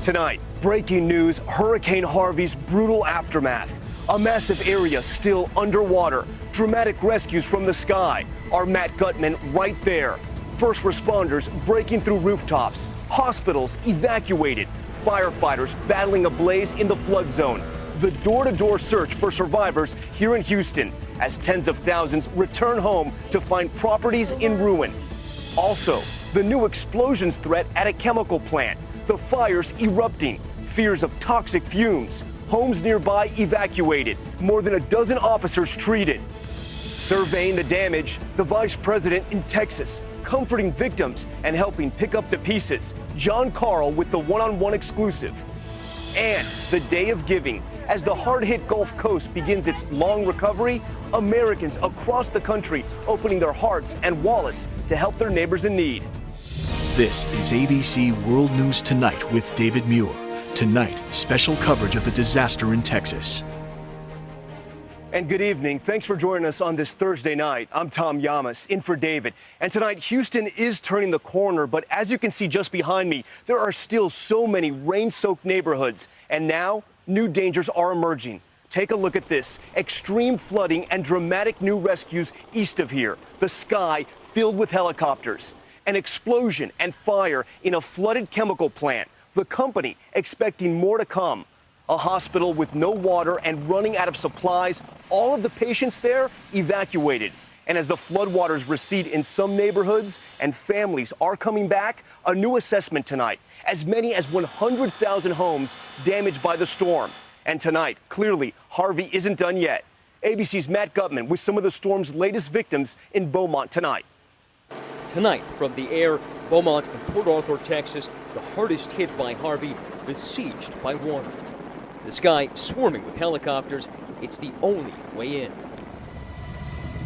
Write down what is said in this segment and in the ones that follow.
Tonight, breaking news, Hurricane Harvey's brutal aftermath. A massive area still underwater. Dramatic rescues from the sky. Our Matt Gutman right there. First responders breaking through rooftops. Hospitals evacuated. Firefighters battling a blaze in the flood zone. The door-to-door search for survivors here in Houston as tens of thousands return home to find properties in ruin. Also, the new explosions threat at a chemical plant. The fires erupting. Fears of toxic fumes. Homes nearby evacuated. More than a dozen officers treated. Surveying the damage, the vice president in Texas, comforting victims and helping pick up the pieces. John Carl with the one-on-one exclusive. And the day of giving. As the hard-hit Gulf Coast begins its long recovery, Americans across the country opening their hearts and wallets to help their neighbors in need. This is ABC World News Tonight with David Muir. Tonight, special coverage of the disaster in Texas. And good evening. Thanks for joining us on this Thursday night. I'm Tom Yamas, in for David. And tonight, Houston is turning the corner, but as you can see just behind me, there are still so many rain-soaked neighborhoods. And now, new dangers are emerging. Take a look at this. Extreme flooding and dramatic new rescues east of here. The sky filled with helicopters. An explosion and fire in a flooded chemical plant. The company expecting more to come. A hospital with no water and running out of supplies. All of the patients there evacuated. And as the floodwaters recede in some neighborhoods and families are coming back, a new assessment tonight. As many as 100,000 homes damaged by the storm. And tonight, clearly, Harvey isn't done yet. ABC's Matt Gutman with some of the storm's latest victims in Beaumont tonight. Tonight, from the air, Beaumont and Port Arthur, Texas, the hardest hit by Harvey, besieged by water. The sky swarming with helicopters. It's the only way in.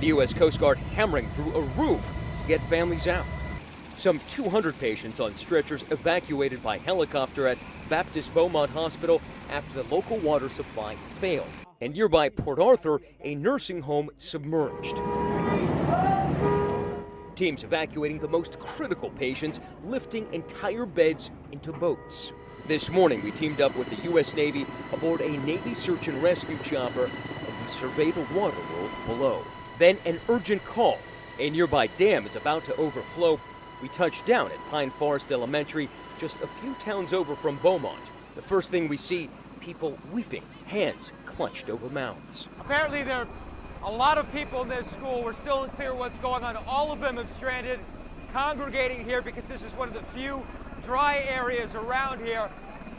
The U.S. Coast Guard hammering through a roof to get families out. Some 200 patients on stretchers evacuated by helicopter at Baptist Beaumont Hospital after the local water supply failed. And nearby Port Arthur, a nursing home submerged. Teams evacuating the most critical patients, lifting entire beds into boats. This morning, we teamed up with the U.S. Navy aboard a Navy search and rescue chopper as we survey the water world below. Then an urgent call. A nearby dam is about to overflow. We touched down at Pine Forest Elementary, just a few towns over from Beaumont. The first thing we see, people weeping, hands clutched over mouths. Apparently there are a lot of people in this school. We're still unclear what's going on. All of them have stranded, congregating here because this is one of the few dry areas around here.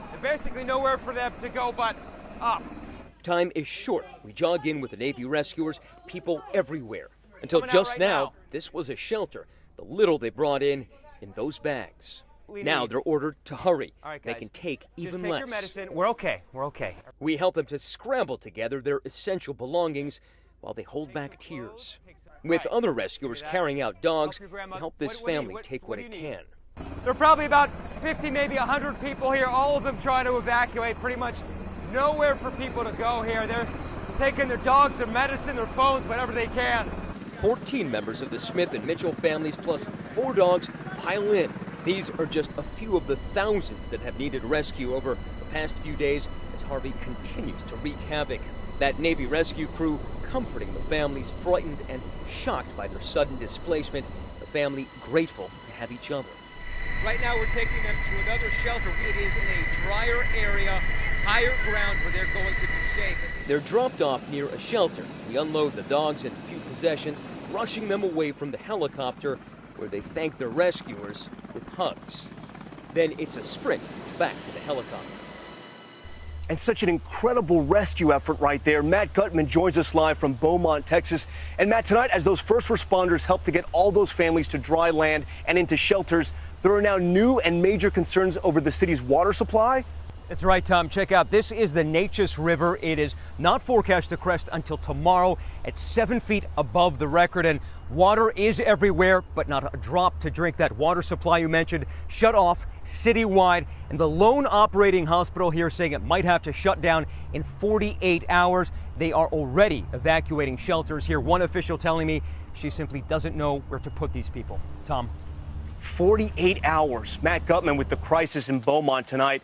There's basically nowhere for them to go but up. Time is short. We jog in with the Navy rescuers, people everywhere. Until just now, this was a shelter. The little they brought in those bags. Now they're ordered to hurry. All right, they guys, can take even just take less. your medicine. We're okay. We're okay. We help them to scramble together their essential belongings while they hold back tears. With other rescuers carrying out dogs, we help this family take what it can. There are probably about 50, maybe 100 people here, all of them trying to evacuate. Pretty much nowhere for people to go here. They're taking their dogs, their medicine, their phones, whatever they can. 14 members of the Smith and Mitchell families plus 4 dogs pile in. These are just a few of the thousands that have needed rescue over the past few days as Harvey continues to wreak havoc. That Navy rescue crew comforting the families frightened and shocked by their sudden displacement. The family grateful to have each other. Right now we're taking them to another shelter. It is in a drier area, higher ground where they're going to be safe. They're dropped off near a shelter. We unload the dogs and a few possessions, rushing them away from the helicopter where they thank their rescuers with hugs. Then it's a sprint back to the helicopter. And such an incredible rescue effort right there. Matt Gutman joins us live from Beaumont, Texas. And Matt, tonight, as those first responders help to get all those families to dry land and into shelters, there are now new and major concerns over the city's water supply. That's right, Tom. Check out, this is the Neches River. It is not forecast to crest until tomorrow at 7 feet above the record. And water is everywhere, but not a drop to drink. That water supply you mentioned shut off citywide. And the lone operating hospital here saying it might have to shut down in 48 hours. They are already evacuating shelters here. One official telling me she simply doesn't know where to put these people. Tom. 48 hours. Matt Gutman with the crisis in Beaumont tonight.